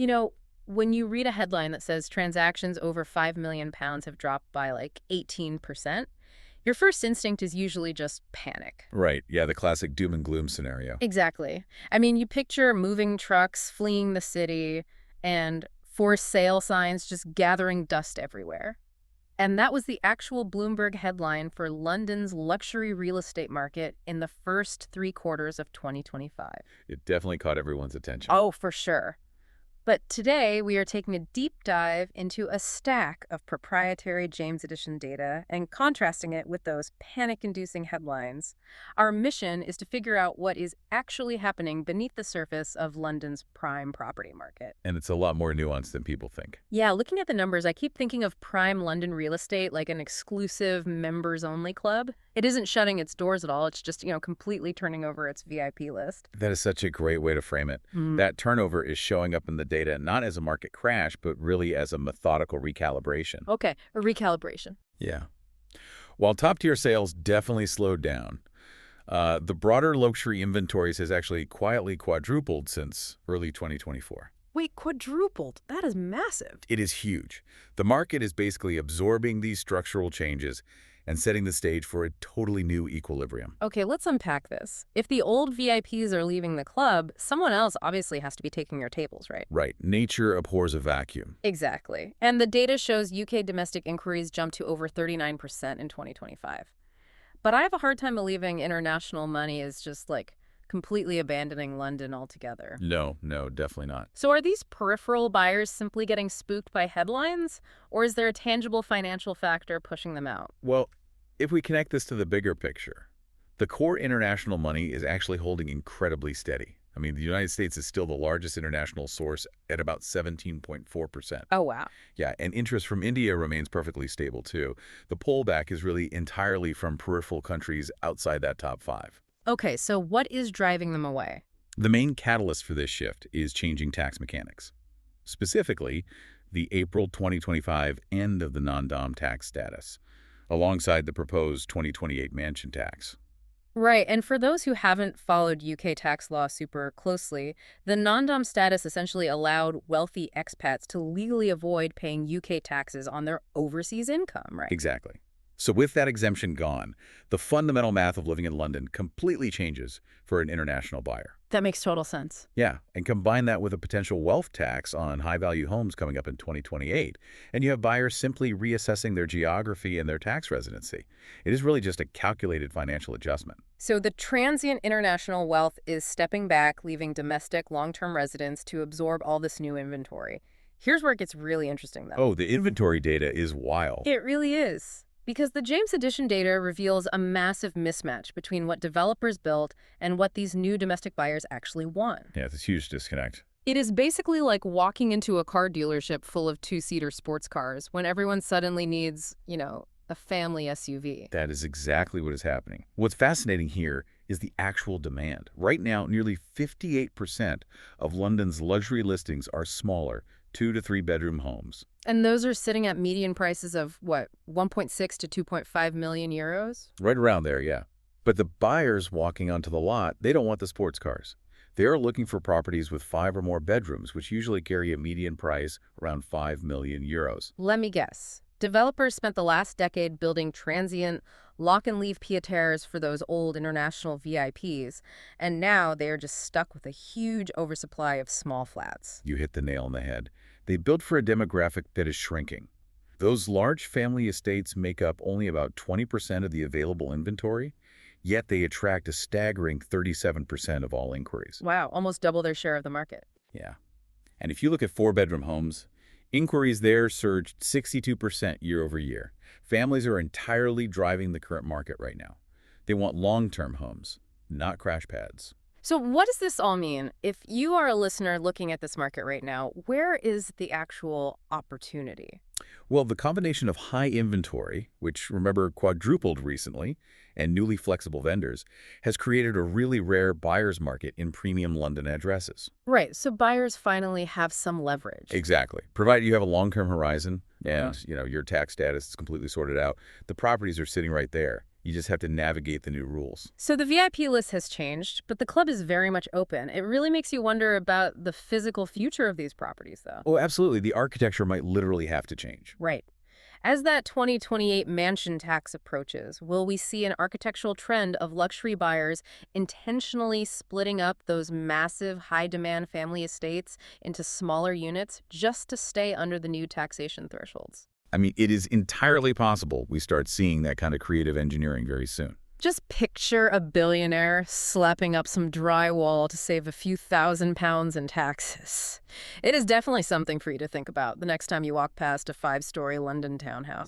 You know, when you read a headline that says transactions over £5 million have dropped by like 18%, your first instinct is usually just panic. Right. Yeah, the classic doom and gloom scenario. Exactly. I mean, you picture moving trucks fleeing the city and for sale signs just gathering dust everywhere. And that was the actual Bloomberg headline for London's luxury real estate market in the first 3 quarters of 2025. It definitely caught everyone's attention. Oh, for sure. But today, we are taking a deep dive into a stack of proprietary James Edition data and contrasting it with those panic-inducing headlines. Our mission is to figure out what is actually happening beneath the surface of London's prime property market. And it's a lot more nuanced than people think. Yeah, looking at the numbers, I keep thinking of prime London real estate like an exclusive members-only club. It isn't shutting its doors at all. It's just, completely turning over its VIP list. That is such a great way to frame it. That turnover is showing up in the data not as a market crash, but really as a methodical recalibration. Okay, a recalibration. Yeah. While top-tier sales definitely slowed down, the broader luxury inventories has actually quietly quadrupled since early 2024. Wait, quadrupled? That is massive. It is huge. The market is basically absorbing these structural changes and setting the stage for a totally new equilibrium. Okay, let's unpack this. If the old VIPs are leaving the club, someone else obviously has to be taking your tables, right? Right. Nature abhors a vacuum. Exactly. And the data shows UK domestic inquiries jumped to over 39% in 2025. But I have a hard time believing international money is just completely abandoning London altogether. No, definitely not. So are these peripheral buyers simply getting spooked by headlines, or is there a tangible financial factor pushing them out? Well, if we connect this to the bigger picture, the core international money is actually holding incredibly steady. I mean, the United States is still the largest international source at about 17.4%. Oh, wow. Yeah, and interest from India remains perfectly stable, too. The pullback is really entirely from peripheral countries outside that top 5. Okay, so what is driving them away? The main catalyst for this shift is changing tax mechanics. Specifically, the April 2025 end of the non-dom tax status, alongside the proposed 2028 mansion tax. Right, and for those who haven't followed UK tax law super closely, the non-dom status essentially allowed wealthy expats to legally avoid paying UK taxes on their overseas income, right? Exactly. So with that exemption gone, the fundamental math of living in London completely changes for an international buyer. That makes total sense. Yeah, and combine that with a potential wealth tax on high-value homes coming up in 2028, and you have buyers simply reassessing their geography and their tax residency. It is really just a calculated financial adjustment. So the transient international wealth is stepping back, leaving domestic long-term residents to absorb all this new inventory. Here's where it gets really interesting, though. Oh, the inventory data is wild. It really is. Because the James Edition data reveals a massive mismatch between what developers built and what these new domestic buyers actually want. Yeah, it's a huge disconnect. It is basically like walking into a car dealership full of two-seater sports cars when everyone suddenly needs, a family SUV. That is exactly what is happening. What's fascinating here is the actual demand. Right now, nearly 58% of London's luxury listings are smaller, 2 to 3 bedroom homes. And those are sitting at median prices of, 1.6 to 2.5 million euros? Right around there, yeah. But the buyers walking onto the lot, they don't want the sports cars. They are looking for properties with 5 or more bedrooms, which usually carry a median price around 5 million euros. Let me guess. Developers spent the last decade building transient, lock-and-leave pied-à-terres for those old international VIPs, and now they are just stuck with a huge oversupply of small flats. You hit the nail on the head. They built for a demographic that is shrinking. Those large family estates make up only about 20% of the available inventory, yet they attract a staggering 37% of all inquiries. Wow, almost double their share of the market. Yeah. And if you look at 4-bedroom homes, inquiries there surged 62% year over year. Families are entirely driving the current market right now. They want long-term homes, not crash pads. So what does this all mean? If you are a listener looking at this market right now, where is the actual opportunity? Well, the combination of high inventory, which, remember, quadrupled recently, and newly flexible vendors, has created a really rare buyer's market in premium London addresses. Right, so buyers finally have some leverage. Exactly. Provided you have a long-term horizon and, your tax status is completely sorted out, the properties are sitting right there. You just have to navigate the new rules. So the VIP list has changed, but the club is very much open. It really makes you wonder about the physical future of these properties, though. Oh, absolutely. The architecture might literally have to change. Right. As that 2028 mansion tax approaches, will we see an architectural trend of luxury buyers intentionally splitting up those massive high-demand family estates into smaller units just to stay under the new taxation thresholds? I mean, it is entirely possible we start seeing that kind of creative engineering very soon. Just picture a billionaire slapping up some drywall to save a few £1,000s in taxes. It is definitely something for you to think about the next time you walk past a 5-story London townhouse.